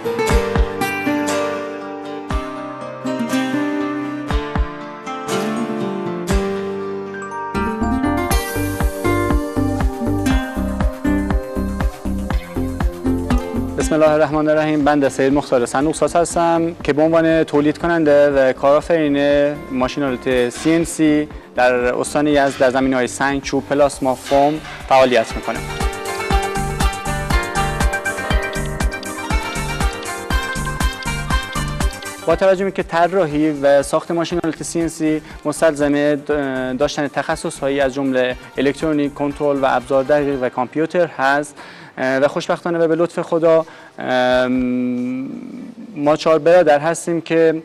بسم الله الرحمن الرحیم. بنده سید مختار صندوق ساز هستم که به عنوان تولید کننده و کارآفرین ماشین‌آلات CNC در استان یزد در زمینه‌های سنگ، چوب، پلاسما، فوم فعالیت می‌کنم. با توجه به که طراحی و ساخت ماشین‌آلات CNC مستلزم داشتن تخصص‌هایی از جمله الکترونیک، کنترل و ابزار دقیق و کامپیوتر هست و خوشبختانه و به لطف خدا ما 4 برادر هستیم که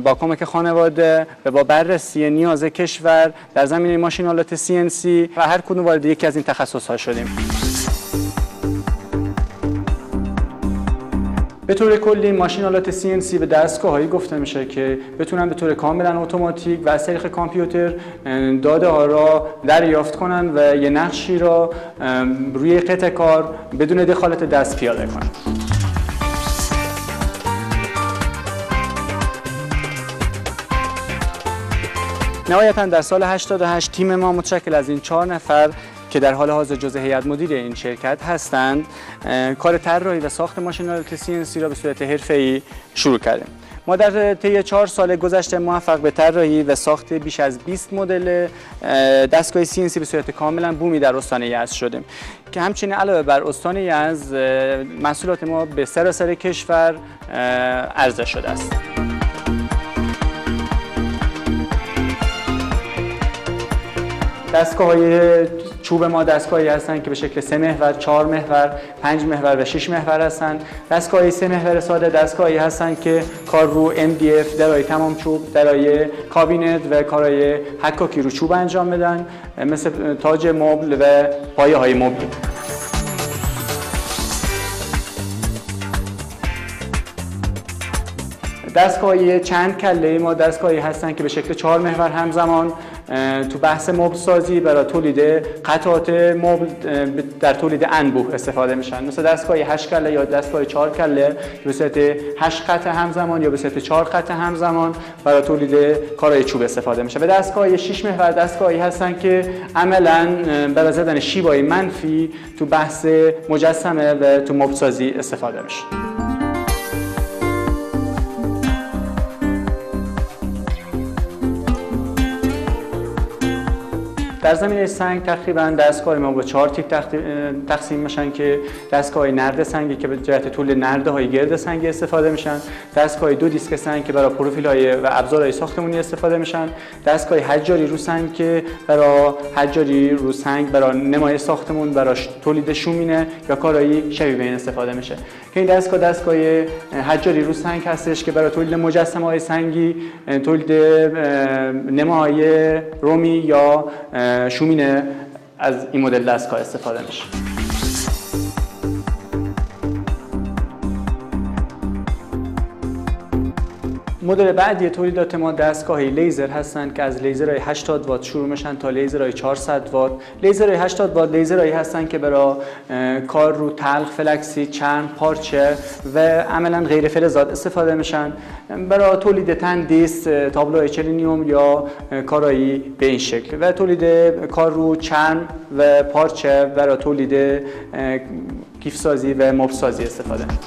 با کمک خانواده و با بررسی نیاز کشور در زمینه ماشین‌آلات CNC و هر کدوم وارد یکی از این تخصص‌ها شدیم. به طور کلی ماشین‌آلات CNC به دستگاه‌هایی گفته میشه که بتونن به طور کاملا اتوماتیک و از طریق کامپیوتر داده‌ها را دریافت کنن و یه نقشی را روی قطع کار بدون دخالت دست پیاده کنن. نهایتاً در سال 88 تیم ما متشکل از این 4 نفر که در حال حاضر جزء هیئت مدیره این شرکت هستند کار طراحی و ساخت ماشین‌آلات CNC را به صورت حرفه‌ای شروع کردیم. ما در طی 4 سال گذشته موفق به طراحی و ساخت بیش از 20 مدل دستگاه CNC به صورت کاملا بومی در استان یزد شدیم که همچنین علاوه بر استان یزد محصولات ما به سراسر کشور عرضه شده است. دستگاه‌های چوب ما دستگاهی هستند که به شکل 3 محور، 4 محور، 5 محور و 6 محور هستند. دستگاه‌های 3 محور ساده دستگاهی هستند که کار رو MDF، درای تمام چوب، درای کابینت و کارهای حکاکی رو چوب انجام بدن، مثل تاج مبل و پایه‌های مبل. دستگاهی چند کله ما دستگاهی هستند که به شکل 4 محور همزمان تو بحث مبل سازی برای تولید قطعات مبل در تولید انبوه استفاده میشن، مثل دستگاه 8 کله یا دستگاه 4 کله به صورت 8 قطعه همزمان یا به صورت 4 قطعه همزمان برای تولید کارهای چوب استفاده میشه. و دستگاه 6 محور دستگاهی هستن که عملاً برای زدن شیبای منفی تو بحث مجسمه و تو مبل سازی استفاده میشه. در زمینه سنگ تقریبا دستگاه ما با 4 تیپ تقسیم میشن که دستگاه نرد سنگی که به جهت طول نرده های گرد سنگی استفاده میشن، دستگاه 2 دیسک سنگ که برای پروفیل های و ابزارهای ساختمانی استفاده میشن، دستگاه حجاری رو سنگ که برای حجاری رو سنگ برای نمای ساختمون، برای تولید شومینه یا کارهای شبیه به این استفاده میشه که این دستگاه حجاری رو سنگ هستش که برای تولید مجسمه های سنگی، تولید نماهای رومی یا شومینه از این مدل دستگاه استفاده میشه. مدل بعدی تولیدات ما دستگاه‌های لیزر هستند که از لیزرهای 80 وات شروع میشن تا لیزرهای 400 وات. لیزرهای 80 وات لیزرهایی هستند که برای کار رو تلق، فلکسی، چرم، پارچه و عملاً غیر فلزات استفاده میشن، برای تولید تندیس، تابلو اچلینیوم یا کارایی به این شکل و تولید کار رو چرم و پارچه برای تولید کیف‌سازی و مبل‌سازی استفاده میشن.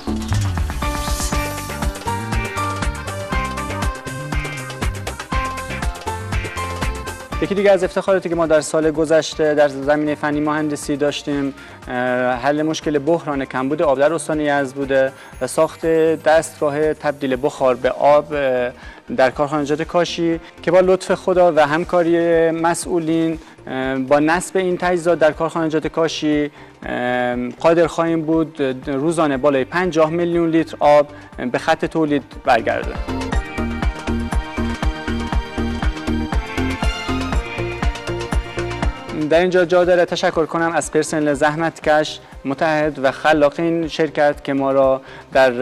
یکی دیگه از افتخاراتی که ما در سال گذشته در زمینه فنی مهندسی داشتیم حل مشکل بحران کمبود آب در استان یزد بوده و ساخت دستگاه تبدیل بخار به آب در کارخانجات کاشی که با لطف خدا و همکاری مسئولین با نصب این تجهیزات در کارخانجات کاشی قادر خواهیم بود روزانه بالای 50 میلیون لیتر آب به خط تولید برگرده. در اینجا جا داره تشکر کنم از پرسنل زحمتکش، متحد و خلاق این شرکت که ما را در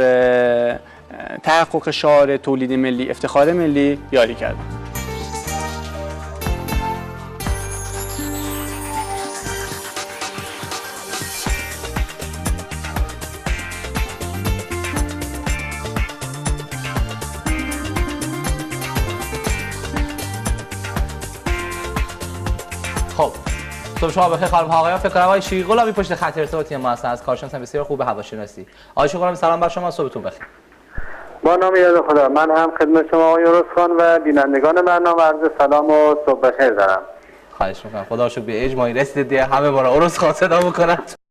تحقق شعار تولید ملی، افتخار ملی یاری کرد. خب صبح شما بخیر خانم ها آقایان. فکر کنم آقای شیقی غلامی پشت خط ارتباطی ما هستن از کارشناس بسیار خوب هواشناسی. آقای شیقی غلامی سلام بر شما، صبحتون بخیر. با نام یاد خدا، من هم خدمت شما آقای رستخان و بینندگان برنامه عرض سلام و صبح بخیر دارم. خواهش می‌کنم. خدا رو شکر به اجماعی رسیدید. همه ما رو رستخان صدا می‌کنند.